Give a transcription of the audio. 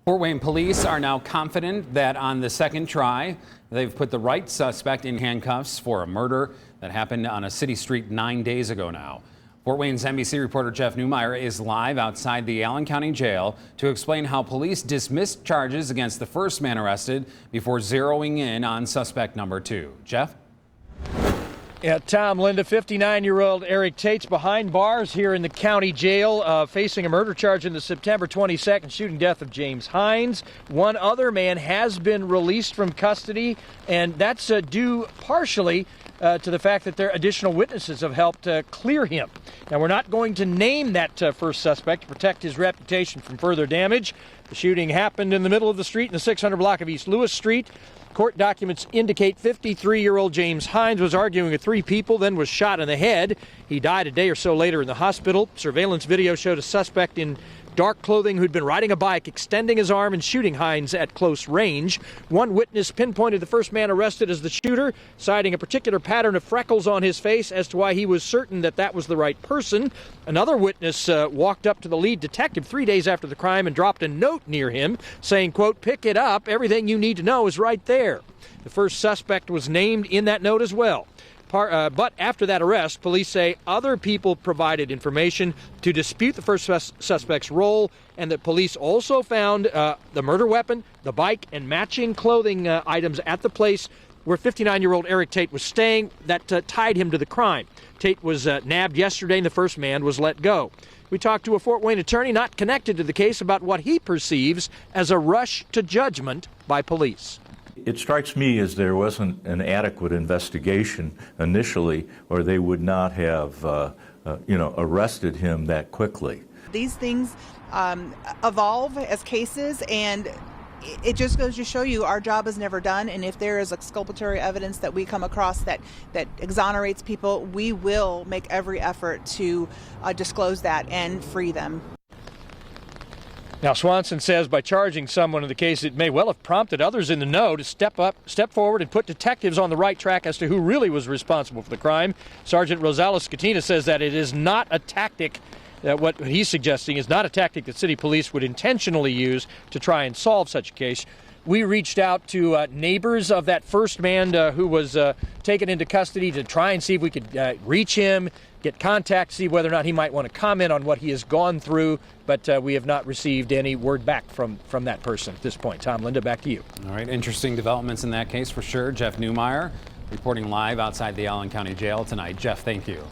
Fort Wayne police are now confident that on the second try, they've put the right suspect in handcuffs for a murder that happened on a city street 9 days ago now. Fort Wayne's NBC reporter Jeff Newmeyer is live outside the Allen County Jail to explain how police dismissed charges against the first man arrested before zeroing in on suspect number 2. Jeff? Yeah, Tom, Linda, 59-year-old Eric Tate's behind bars here in the county jail, facing a murder charge in the September 22nd shooting death of James Hines. One other man has been released from custody, and that's due partially to the fact that additional witnesses have helped clear him. Now, we're not going to name that first suspect to protect his reputation from further damage. The shooting happened in the middle of the street in the 600 block of East Lewis Street. Court documents indicate 53-year-old James Hines was arguing with 3 people, then was shot in the head. He died a day or so later in the hospital. Surveillance video showed a suspect in dark clothing who'd been riding a bike, extending his arm and shooting Hines at close range. One witness pinpointed the first man arrested as the shooter, citing a particular pattern of freckles on his face as to why he was certain that that was the right person. Another witness walked up to the lead detective 3 days after the crime and dropped a note near him saying, quote, "Pick it up. Everything you need to know is right there." The first suspect was named in that note as well. But after that arrest, police say other people provided information to dispute the first suspect's role, and that police also found the murder weapon, the bike, and matching clothing items at the place where 59-year-old Eric Tate was staying that tied him to the crime. Tate was nabbed yesterday, and the first man was let go. We talked to a Fort Wayne attorney not connected to the case about what he perceives as a rush to judgment by police. It strikes me as there wasn't an adequate investigation initially, or they would not have, arrested him that quickly. These things evolve as cases, and it just goes to show you our job is never done. And if there is exculpatory evidence that we come across that exonerates people, we will make every effort to disclose that and free them. Now, Swanson says by charging someone in the case, it may well have prompted others in the know to step forward and put detectives on the right track as to who really was responsible for the crime. Sergeant Rosales-Scatina says that it is not a tactic, what he's suggesting is not a tactic that city police would intentionally use to try and solve such a case. We reached out to neighbors of that first man who was taken into custody to try and see if we could reach him, get contact, see whether or not he might want to comment on what he has gone through, but we have not received any word back from that person at this point. Tom, Linda, back to you. All right, interesting developments in that case for sure. Jeff Newmeyer reporting live outside the Allen County Jail tonight. Jeff, thank you.